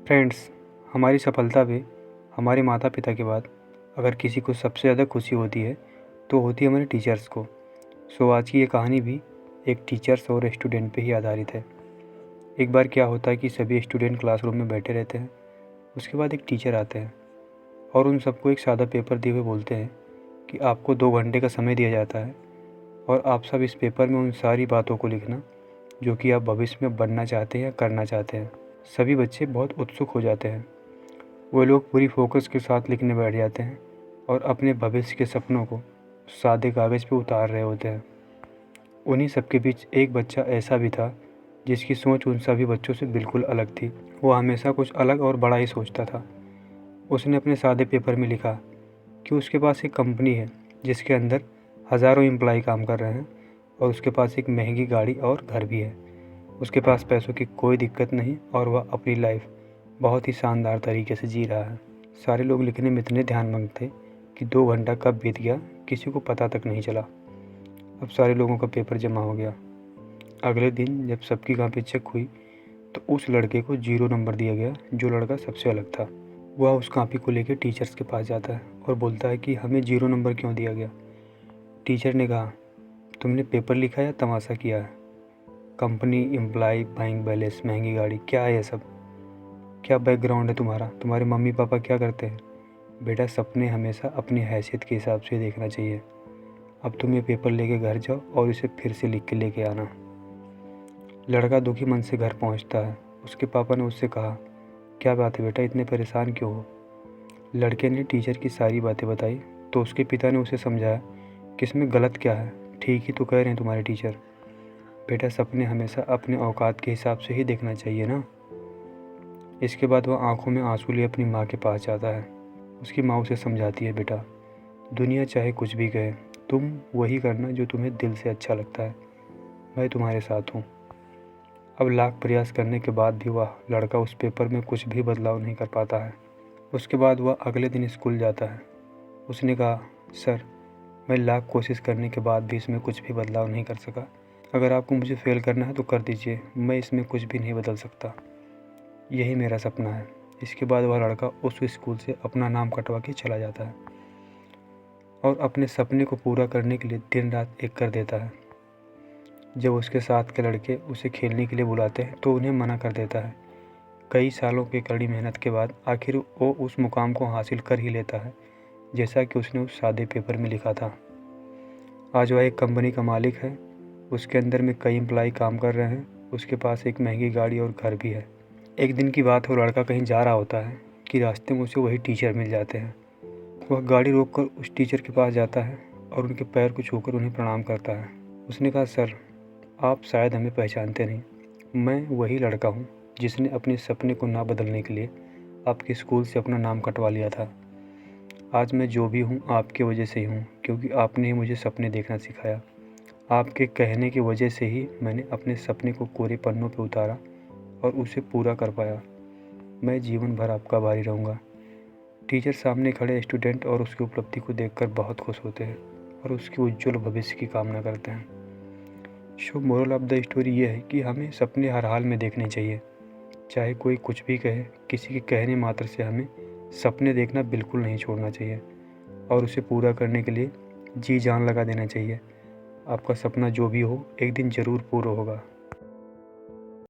Friends, हमारी सफलता पे हमारे माता पिता के बाद अगर किसी को सबसे ज़्यादा खुशी होती है तो होती है हमारे टीचर्स को। सो आज की ये कहानी भी एक टीचर्स और स्टूडेंट पे ही आधारित है। एक बार क्या होता है कि सभी स्टूडेंट क्लासरूम में बैठे रहते हैं। उसके बाद एक टीचर आते हैं और उन सबको एक सादा पेपर दिए हुए बोलते हैं कि आपको 2 घंटे का समय दिया जाता है और आप सब इस पेपर में उन सारी बातों को लिखना जो कि आप भविष्य में बनना चाहते हैं या करना चाहते हैं। सभी बच्चे बहुत उत्सुक हो जाते हैं। वो लोग पूरी फोकस के साथ लिखने बैठ जाते हैं और अपने भविष्य के सपनों को सादे कागज़ पे उतार रहे होते हैं। उन्हीं सबके बीच एक बच्चा ऐसा भी था जिसकी सोच उन सभी बच्चों से बिल्कुल अलग थी। वो हमेशा कुछ अलग और बड़ा ही सोचता था। उसने अपने सादे पेपर में लिखा कि उसके पास एक कंपनी है जिसके अंदर हज़ारों एम्प्लॉय काम कर रहे हैं और उसके पास एक महंगी गाड़ी और घर भी है। उसके पास पैसों की कोई दिक्कत नहीं और वह अपनी लाइफ बहुत ही शानदार तरीके से जी रहा है। सारे लोग लिखने में इतने ध्यानमग्न थे कि 2 घंटा कब बीत गया किसी को पता तक नहीं चला। अब सारे लोगों का पेपर जमा हो गया। अगले दिन जब सबकी कॉपी चेक हुई तो उस लड़के को 0 नंबर दिया गया जो लड़का सबसे अलग था। वह उस कॉपी को लेकर टीचर्स के पास जाता है और बोलता है कि हमें 0 नंबर क्यों दिया गया। टीचर ने कहा, तुमने पेपर लिखा या तमाशा किया है? कंपनी, एम्प्लॉय, बैंक बैलेंस, महंगी गाड़ी, क्या है ये सब? क्या बैकग्राउंड है तुम्हारा? तुम्हारे मम्मी पापा क्या करते हैं? बेटा, सपने हमेशा अपनी हैसियत के हिसाब से देखना चाहिए। अब तुम ये पेपर लेके घर जाओ और इसे फिर से लिख के लेके आना। लड़का दुखी मन से घर पहुंचता है। उसके पापा ने उससे कहा, क्या बात है बेटा, इतने परेशान क्यों हो? लड़के ने टीचर की सारी बातें बताई तो उसके पिता ने उसे समझाया कि इसमें गलत क्या है। ठीक ही तो कह रहे हैं तुम्हारे टीचर। बेटा, सपने हमेशा अपने औकात के हिसाब से ही देखना चाहिए ना। इसके बाद वह आंखों में आंसू लिए अपनी माँ के पास जाता है। उसकी माँ उसे समझाती है, बेटा, दुनिया चाहे कुछ भी कहे, तुम वही करना जो तुम्हें दिल से अच्छा लगता है। मैं तुम्हारे साथ हूँ। अब लाख प्रयास करने के बाद भी वह लड़का उस पेपर में कुछ भी बदलाव नहीं कर पाता है। उसके बाद वह अगले दिन स्कूल जाता है। उसने कहा, सर, मैं लाख कोशिश करने के बाद भी इसमें कुछ भी बदलाव नहीं कर सका। अगर आपको मुझे फेल करना है तो कर दीजिए, मैं इसमें कुछ भी नहीं बदल सकता। यही मेरा सपना है। इसके बाद वह लड़का उस स्कूल से अपना नाम कटवा के चला जाता है और अपने सपने को पूरा करने के लिए दिन रात एक कर देता है। जब उसके साथ के लड़के उसे खेलने के लिए बुलाते हैं तो उन्हें मना कर देता है। कई सालों की कड़ी मेहनत के बाद आखिर वो उस मुकाम को हासिल कर ही लेता है जैसा कि उसने उस सादे पेपर में लिखा था। आज वह एक कंपनी का मालिक है। उसके अंदर में कई एम्प्लॉय काम कर रहे हैं। उसके पास एक महंगी गाड़ी और घर भी है। एक दिन की बात है, वो लड़का कहीं जा रहा होता है कि रास्ते में उसे वही टीचर मिल जाते हैं। वह गाड़ी रोककर उस टीचर के पास जाता है और उनके पैर को छूकर उन्हें प्रणाम करता है। उसने कहा, सर, आप शायद हमें पहचानते नहीं। मैं वही लड़का हूँ जिसने अपने सपने को ना बदलने के लिए आपके स्कूल से अपना नाम कटवा लिया था। आज मैं जो भी हूँ आपकी वजह से ही हूँ, क्योंकि आपने ही मुझे सपने देखना सिखाया। आपके कहने की वजह से ही मैंने अपने सपने को कोरे पन्नों पर उतारा और उसे पूरा कर पाया। मैं जीवन भर आपका आभारी रहूँगा। टीचर सामने खड़े स्टूडेंट और उसकी उपलब्धि को देखकर बहुत खुश होते हैं और उसके उज्जवल भविष्य की कामना करते हैं। सो मोरल ऑफ द स्टोरी ये है कि हमें सपने हर हाल में देखने चाहिए। चाहे कोई कुछ भी कहे, किसी के कहने मात्र से हमें सपने देखना बिल्कुल नहीं छोड़ना चाहिए और उसे पूरा करने के लिए जी जान लगा देना चाहिए। आपका सपना जो भी हो, एक दिन ज़रूर पूरा होगा।